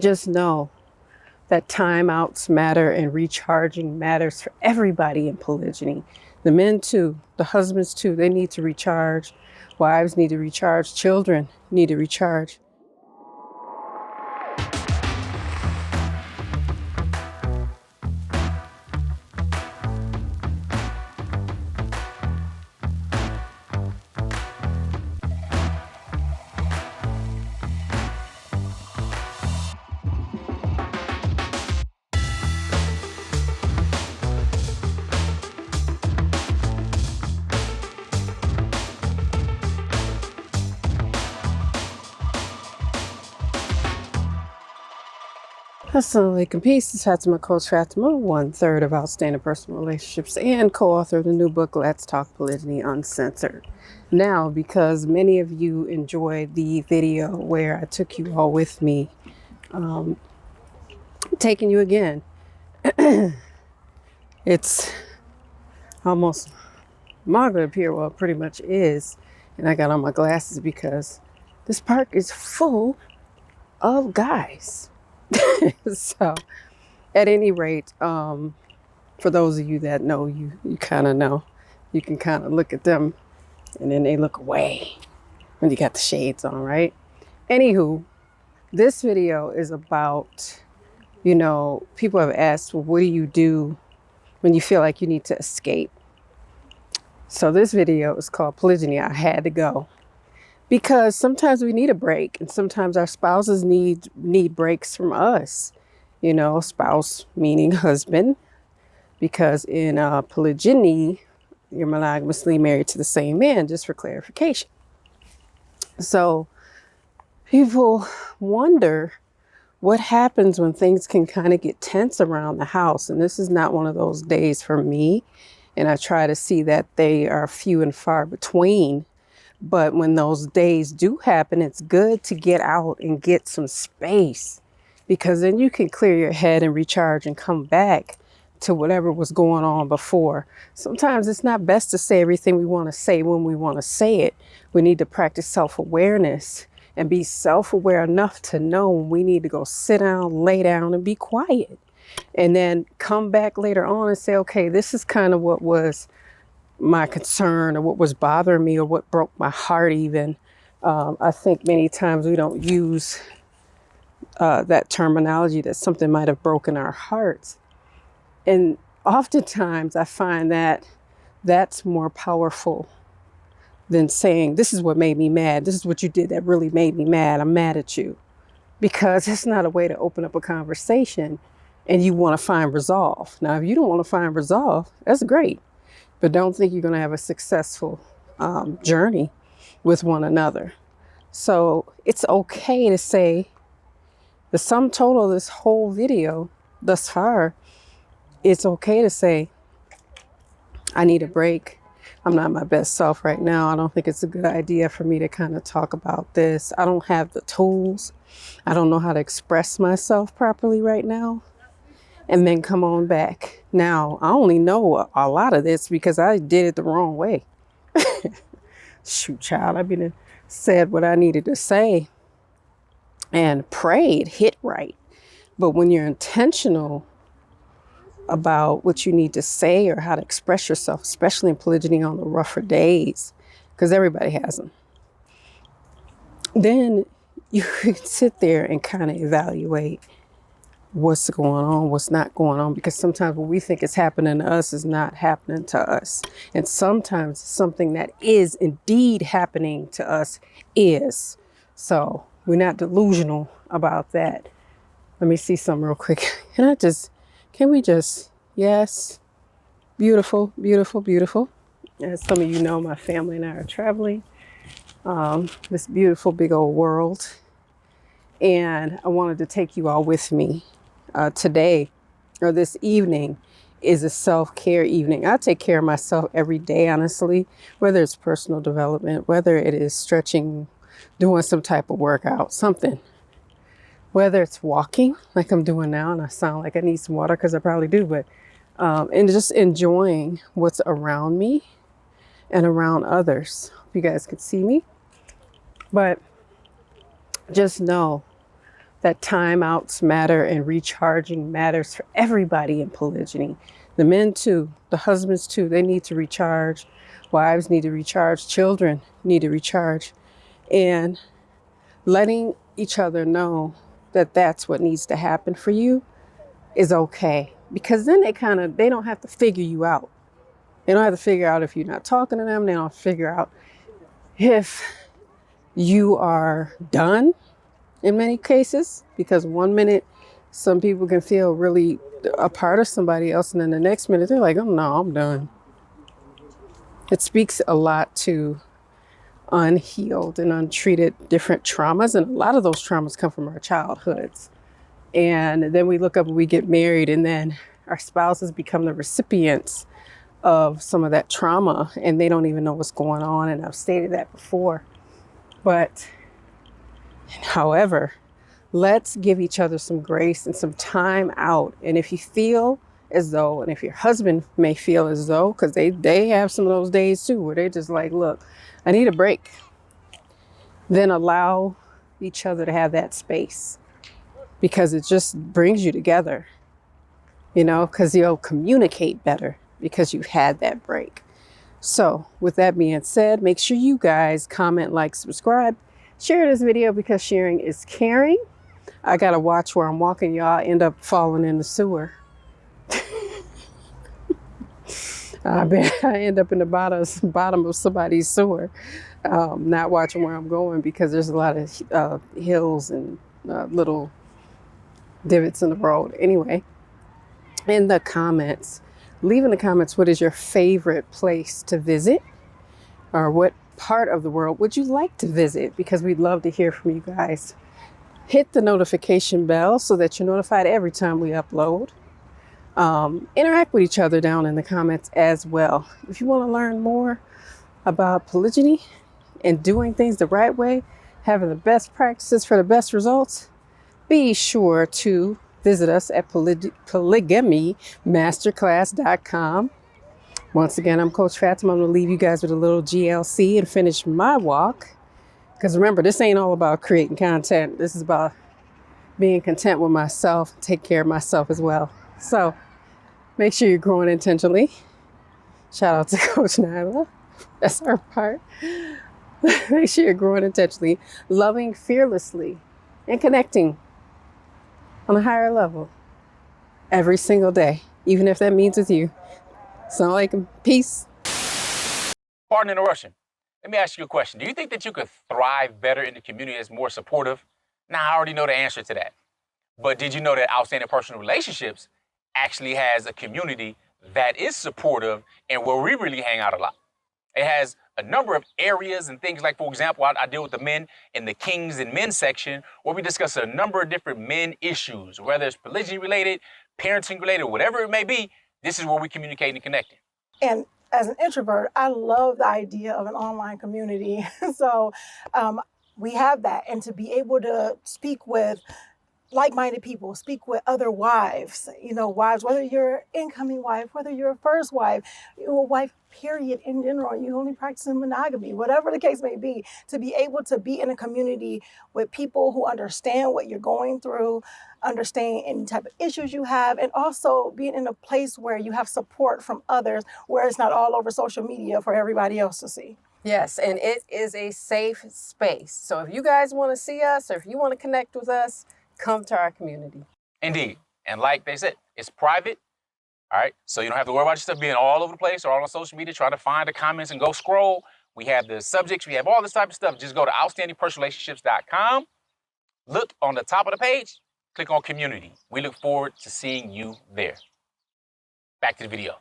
Just know that timeouts matter and recharging matters for everybody in polygyny. The men too, the husbands too, they need to recharge. Wives need to recharge. Children need to recharge. Assalamu alaikum, peace. This is Fatimah, Coach Fatimah, 1/3 of Outstanding Personal Relationships and co-author of the new book, Let's Talk Polygyny Uncensored. Now, because many of you enjoyed the video where I took you all with me, taking you again. It's almost Maghrib here, well, it pretty much is. And I got on my glasses because this park is full of guys. So at any rate, for those of you that know, you kind of know, you can kind of look at them and then they look away when you got the shades on, right? Anywho, this video is about, people have asked, well, what do you do when you feel like you need to escape? So this video is called Polygyny. I had to go. Because sometimes we need a break, and sometimes our spouses need breaks from us. Spouse meaning husband, because in polygyny, you're monogamously married to the same man, just for clarification. So people wonder what happens when things can kind of get tense around the house. And this is not one of those days for me. And I try to see that they are few and far between. But when those days do happen, it's good to get out and get some space, because then you can clear your head and recharge and come back to whatever was going on before. Sometimes it's not best to say everything we want to say when we want to say it. We need to practice self-awareness and be self-aware enough to know when we need to go sit down, lay down, and be quiet. And then come back later on and say, okay, this is kind of what was my concern, or what was bothering me, or what broke my heart even. I think many times we don't use that terminology, that something might have broken our hearts. And oftentimes I find that that's more powerful than saying, this is what made me mad. This is what you did that really made me mad. I'm mad at you. Because it's not a way to open up a conversation and you want to find resolve. Now, if you don't want to find resolve, that's great. But don't think you're going to have a successful journey with one another. So it's okay to say, the sum total of this whole video thus far, it's okay to say, I need a break. I'm not my best self right now. I don't think it's a good idea for me to kind of talk about this. I don't have the tools. I don't know how to express myself properly right now. And then come on back. Now, I only know a lot of this because I did it the wrong way. Shoot, child, I said what I needed to say and prayed, hit right. But when you're intentional about what you need to say or how to express yourself, especially in polygyny on the rougher days, because everybody has them, then you can sit there and kind of evaluate what's going on, what's not going on, because sometimes what we think is happening to us is not happening to us. And sometimes something that is indeed happening to us is. So we're not delusional about that. Let me see something real quick. Can we just, yes, beautiful, beautiful, beautiful. As some of you know, my family and I are traveling this beautiful big old world. And I wanted to take you all with me. Today, or this evening, is a self-care evening. I take care of myself every day, honestly, whether it's personal development, whether it is stretching, doing some type of workout, something. Whether it's walking, like I'm doing now, and I sound like I need some water because I probably do, but and just enjoying what's around me and around others. You guys could see me, but just know that timeouts matter and recharging matters for everybody in polygyny. The men too, the husbands too, they need to recharge. Wives need to recharge. Children need to recharge. And letting each other know that that's what needs to happen for you is okay. Because then they don't have to figure you out. They don't have to figure out if you're not talking to them. They don't have to figure out if you are done in many cases, because one minute some people can feel really a part of somebody else, and then the next minute they're like, oh no, I'm done. It speaks a lot to unhealed and untreated different traumas, and a lot of those traumas come from our childhoods. And then we look up and we get married, and then our spouses become the recipients of some of that trauma, and they don't even know what's going on. And I've stated that before. But however, let's give each other some grace and some time out. And if you feel as though, and if your husband may feel as though, because they have some of those days too, where they're just like, look, I need a break, then allow each other to have that space, because it just brings you together, because you'll communicate better because you've had that break. So with that being said, make sure you guys comment, like, subscribe, share this video, because sharing is caring. I got to watch where I'm walking, y'all. I end up falling in the sewer. I end up in the bottom of somebody's sewer, not watching where I'm going, because there's a lot of hills and little divots in the road. Anyway, in the comments, leave in the comments, what is your favorite place to visit, or what part of the world would you like to visit? Because we'd love to hear from you guys. Hit the notification bell so that you're notified every time we upload. Interact with each other down in the comments as well. If you want to learn more about polygyny and doing things the right way, having the best practices for the best results, be sure to visit us at polygamymasterclass.com. Once again, I'm Coach Fatimah. I'm going to leave you guys with a little GLC and finish my walk. Because remember, this ain't all about creating content. This is about being content with myself, take care of myself as well. So make sure you're growing intentionally. Shout out to Coach Nyla. That's our part. Make sure you're growing intentionally, loving fearlessly, and connecting on a higher level every single day, even if that means with you. Assalamu alaikum. Peace. Pardon the interruption. Let me ask you a question. Do you think that you could thrive better in the community that's more supportive? Now, I already know the answer to that. But did you know that Outstanding Personal Relationships actually has a community that is supportive and where we really hang out a lot? It has a number of areas and things like, for example, I deal with the men in the Kings and Men section, where we discuss a number of different men issues, whether it's polygyny related, parenting related, whatever it may be. This is where we communicate and connect. And as an introvert, I love the idea of an online community. So we have that. And to be able to speak with like-minded people, speak with other wives, wives, whether you're an incoming wife, whether you're a first wife, you're a wife, period, in general, you only practicing monogamy, whatever the case may be, to be able to be in a community with people who understand what you're going through, understand any type of issues you have, and also being in a place where you have support from others, where it's not all over social media for everybody else to see. Yes, and it is a safe space. So if you guys want to see us, or if you want to connect with us, come to our community. Indeed. And like they said, it's private. All right. So you don't have to worry about your stuff being all over the place or all on social media, trying to find the comments and go scroll. We have the subjects. We have all this type of stuff. Just go to outstandingpersonalrelationships.com. Look on the top of the page. Click on community. We look forward to seeing you there. Back to the video.